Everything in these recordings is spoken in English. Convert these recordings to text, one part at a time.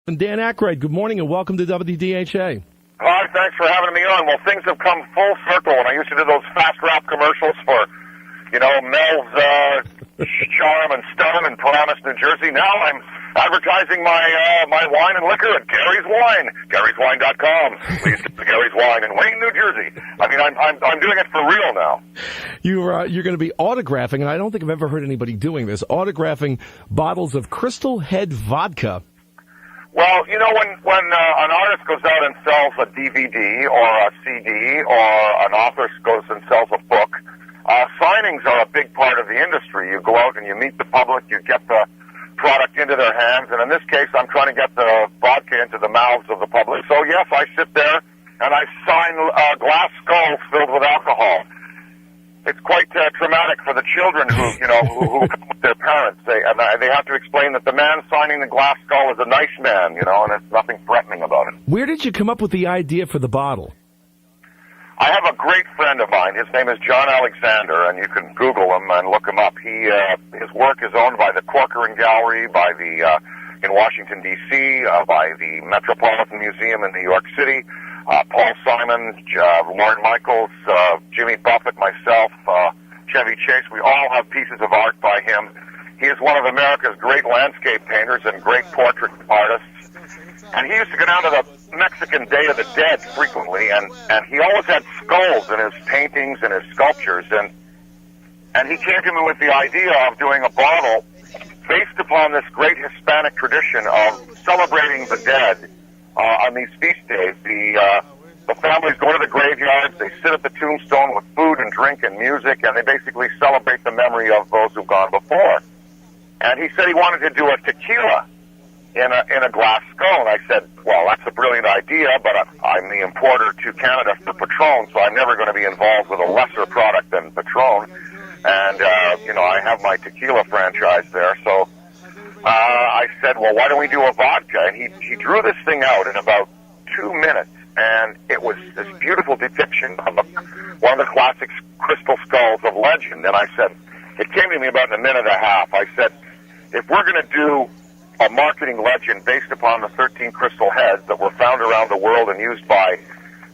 And Dan Aykroyd, good morning and welcome to WDHA. Hi, thanks for having me on. Well, things have come full circle. When I used to do those fast rap commercials for, Mel's Charm and Stun in Paramus, New Jersey, now I'm advertising my wine and liquor at Gary's Wine, Gary'sWine.com. Please get to Gary's Wine in Wayne, New Jersey. I mean, I'm doing it for real now. You're going to be autographing, and I don't think I've ever heard anybody doing this, autographing bottles of Crystal Head vodka. Well, when an artist goes out and sells a DVD or a CD, or an author goes and sells a book, signings are a big part of the industry. You go out and you meet the public, you get the product into their hands, and in this case, I'm trying to get the vodka into the mouths of the public. So yes, I sit there and I sign glass skulls filled with alcohol. It's quite traumatic for the children who come with their parents. They have to explain that the man signing the glass skull is a nice man, and there's nothing threatening about it. Where did you come up with the idea for the bottle? I have a great friend of mine. His name is John Alexander, and you can Google him and look him up. His work is owned by the Corcoran Gallery, by the in Washington D.C., by the Metropolitan Museum in New York City. Paul Simon, Lorne Michaels, Jimmy Buffett, myself, Chevy Chase, we all have pieces of art by him. He is one of America's great landscape painters and great portrait artists. And he used to go down to the Mexican Day of the Dead frequently, and he always had skulls in his paintings and his sculptures. And he came to me with the idea of doing a bottle based upon this great Hispanic tradition of celebrating the dead. On these feast days, the families go to the graveyards, they sit at the tombstone with food and drink and music, and they basically celebrate the memory of those who've gone before. And he said he wanted to do a tequila in a glass skull, and I said, well, that's a brilliant idea, but I'm the importer to Canada for Patron, so I'm never going to be involved with a lesser product than Patron. And, I have my tequila franchise there, so I said, well, why don't we do a vodka? And he drew this thing out in about 2 minutes, and it was this beautiful depiction of one of the classic crystal skulls of legend. And I said, it came to me about in a minute and a half. I said, if we're going to do a marketing legend based upon the 13 crystal heads that were found around the world and used by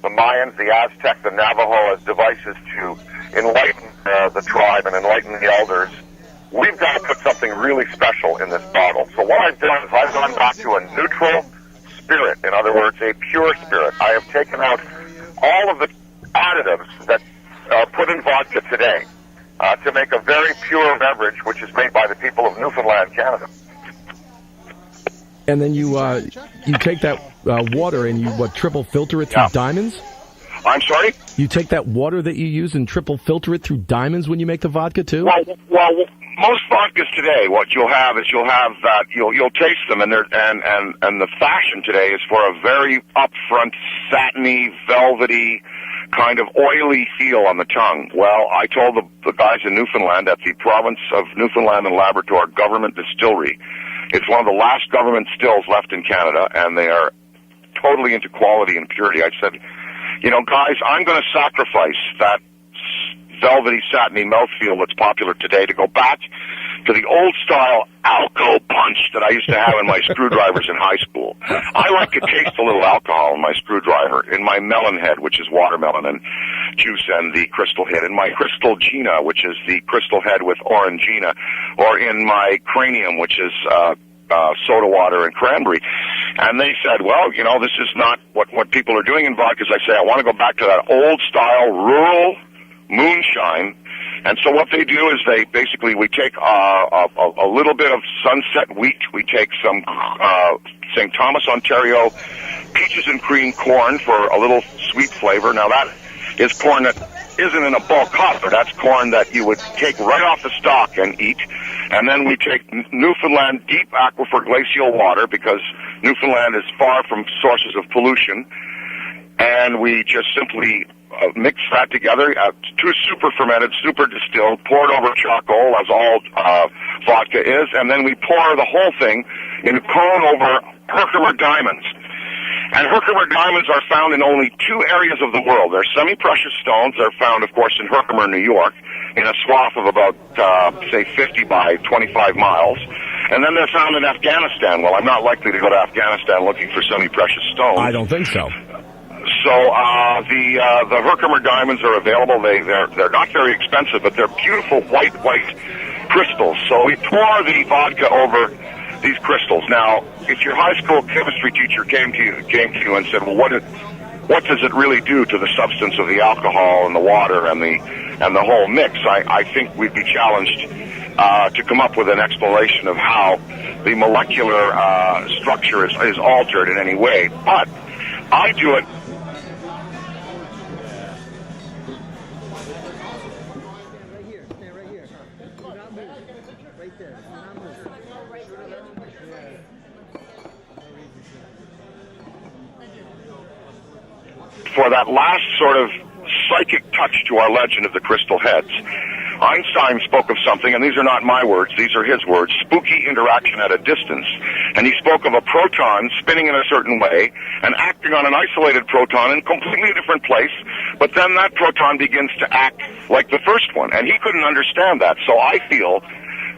the Mayans, the Aztec, the Navajo as devices to enlighten the tribe and enlighten the elders, we've got to put something really special in this bottle. So what I've done is I've gone back to a neutral spirit, in other words, a pure spirit. I have taken out all of the additives that are put in vodka today to make a very pure beverage, which is made by the people of Newfoundland, Canada. And then you take that water and you triple filter it through diamonds? I'm sorry? You take that water that you use and triple filter it through diamonds when you make the vodka too? Well, most vodkas today, what you'll have that you'll taste them, and the fashion today is for a very upfront, satiny, velvety, kind of oily feel on the tongue. Well, I told the guys in Newfoundland at the province of Newfoundland and Labrador government distillery, it's one of the last government stills left in Canada, and they are totally into quality and purity. I said, guys, I'm going to sacrifice that velvety, satiny mouthfeel that's popular today to go back to the old-style Alco punch that I used to have in my screwdrivers in high school. I like to taste a little alcohol in my screwdriver, in my melon head, which is watermelon and juice and the crystal head, in my crystal gina, which is the crystal head with orangina, or in my cranium, which is soda water and cranberry. And they said, well, this is not what people are doing in vodkas. I say, I want to go back to that old-style rural moonshine. And so what they do is we take a little bit of sunset wheat. We take some St. Thomas, Ontario peaches and cream corn for a little sweet flavor. Now that is corn that isn't in a bulk hopper. That's corn that you would take right off the stalk and eat. And then we take Newfoundland deep aquifer glacial water, because Newfoundland is far from sources of pollution. And we just simply mix that together, super fermented, super distilled, poured over charcoal, as all vodka is, and then we pour the whole thing in a cone over Herkimer diamonds. And Herkimer diamonds are found in only 2 areas of the world. They're semi-precious stones. They're found, of course, in Herkimer, New York, in a swath of about, say, 50 by 25 miles. And then they're found in Afghanistan. Well, I'm not likely to go to Afghanistan looking for semi-precious stones. I don't think so. So the Herkimer diamonds are available. They're not very expensive, but they're beautiful white crystals. So we pour the vodka over these crystals. Now, if your high school chemistry teacher came to you and said, "Well, what does it really do to the substance of the alcohol and the water and the whole mix?" I think we'd be challenged to come up with an explanation of how the molecular structure is altered in any way. But I do it. For that last sort of psychic touch to our legend of the crystal heads, Einstein spoke of something, and these are not my words, these are his words, spooky interaction at a distance. And he spoke of a proton spinning in a certain way and acting on an isolated proton in a completely different place, but then that proton begins to act like the first one. And he couldn't understand that. So I feel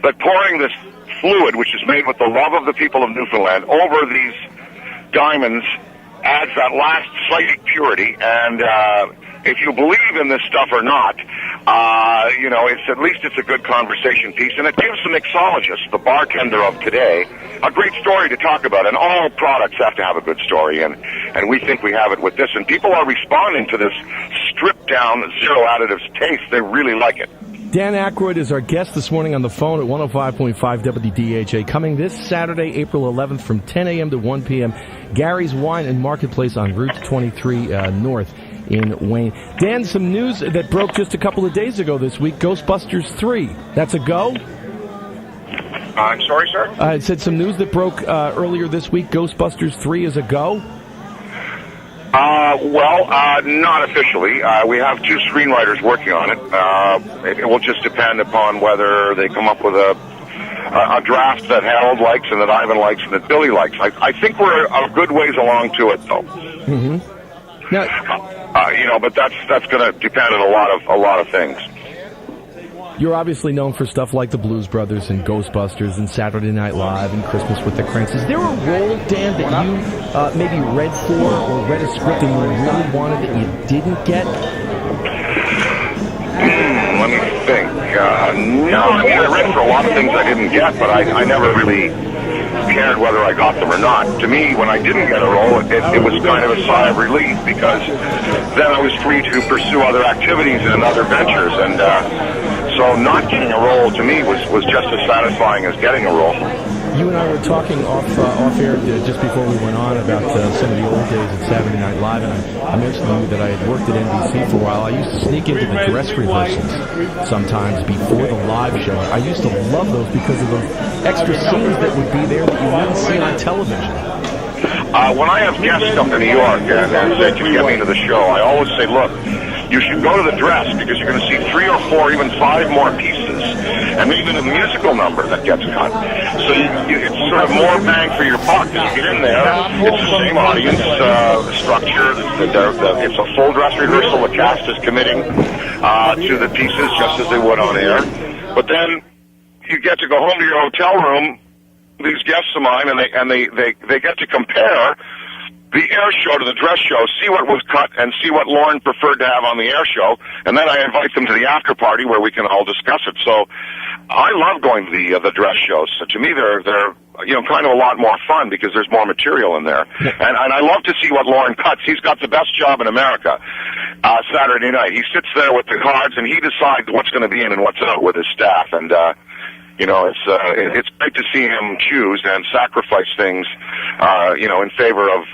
that pouring this fluid, which is made with the love of the people of Newfoundland, over these diamonds adds that last psychic purity, and if you believe in this stuff or not, it's a good conversation piece, and it gives the mixologist, the bartender of today, a great story to talk about. And all products have to have a good story, and we think we have it with this. And people are responding to this stripped down, zero additives taste. They really like it. Dan Aykroyd is our guest this morning on the phone at 105.5 WDHA. Coming this Saturday, April 11th from 10 a.m. to 1 p.m. Gary's Wine and Marketplace on Route 23 North in Wayne. Dan, some news that broke just a couple of days ago this week. Ghostbusters 3. That's a go? I'm sorry, sir? I said some news that broke earlier this week. Ghostbusters 3 is a go? Not officially. We have two screenwriters working on it. It will just depend upon whether they come up with a draft that Harold likes and that Ivan likes and that Billy likes. I think we're a good ways along to it, though. Mm-hmm. Now, but that's going to depend on a lot of things. You're obviously known for stuff like the Blues Brothers and Ghostbusters and Saturday Night Live and Christmas with the Cranks. Is there a role, Dan, that you maybe read for or read a script and you really wanted that you didn't get? Let me think. No, I read for a lot of things I didn't get, but I never really cared whether I got them or not. To me, when I didn't get a role, it was kind of a sigh of relief, because then I was free to pursue other activities and other ventures, and so not getting a role to me was just as satisfying as getting a role. You and I were talking off air just before we went on about some of the old days at Saturday Night Live, and I mentioned to you that I had worked at NBC for a while. I used to sneak into the dress rehearsals sometimes before the live show. I used to love those because of those extra scenes that would be there that you wouldn't see on television. When I have guests come to New York and say, "Can you get me to the show?" I always say, "Look, you should go to the dress, because you're going to see 3 or 4, even 5 more pieces, and even a musical number that gets cut. So it's sort of more bang for your buck. You get in there, it's the same audience structure. It's a full dress rehearsal. The cast is committing to the pieces just as they would on air. But then you get to go home to your hotel room, these guests of mine, and they get to compare the air show to the dress show, see what was cut, and see what Lauren preferred to have on the air show, and then I invite them to the after party where we can all discuss it. So I love going to the dress shows. So to me, they're kind of a lot more fun because there's more material in there, and I love to see what Lauren cuts. He's got the best job in America. Saturday night, he sits there with the cards and he decides what's going to be in and what's out with his staff, and it's great to see him choose and sacrifice things, in favor of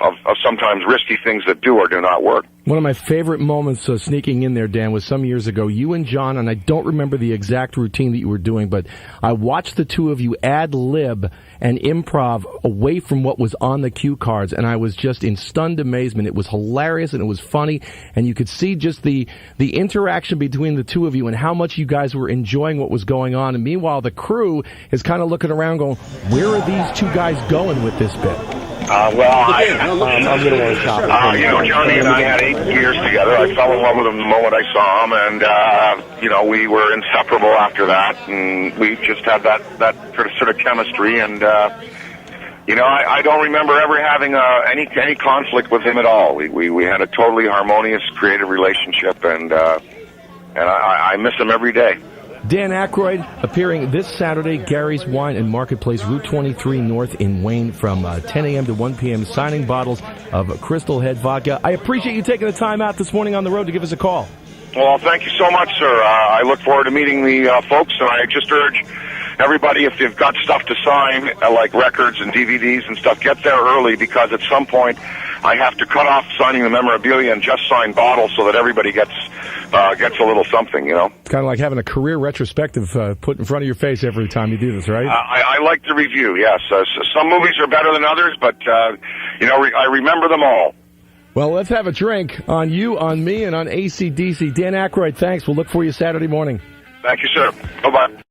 sometimes risky things that do or do not work. One of my favorite moments sneaking in there, Dan, was some years ago. You and John, and I don't remember the exact routine that you were doing, but I watched the two of you ad-lib and improv away from what was on the cue cards, and I was just in stunned amazement. It was hilarious, and it was funny, and you could see just the interaction between the two of you and how much you guys were enjoying what was going on. And meanwhile, the crew is kind of looking around going, where are these two guys going with this bit? I'm going to want to stop. Johnny and I had 8 years together. I fell in love with him the moment I saw him, and we were inseparable after that, and we just had that sort of chemistry. And I don't remember ever having any conflict with him at all. We had a totally harmonious, creative relationship, and I miss him every day. Dan Aykroyd appearing this Saturday, Gary's Wine and Marketplace, Route 23 North in Wayne from 10 a.m. to 1 p.m., signing bottles of Crystal Head Vodka. I appreciate you taking the time out this morning on the road to give us a call. Well, thank you so much, sir. I look forward to meeting the folks, and I just urge everybody, if you've got stuff to sign, like records and DVDs and stuff, get there early, because at some point I have to cut off signing the memorabilia and just sign bottles so that everybody gets a little something, It's kind of like having a career retrospective put in front of your face every time you do this, right? I like the review, yes. Some movies are better than others, but, I remember them all. Well, let's have a drink on you, on me, and on AC/DC. Dan Aykroyd, thanks. We'll look for you Saturday morning. Thank you, sir. Bye-bye.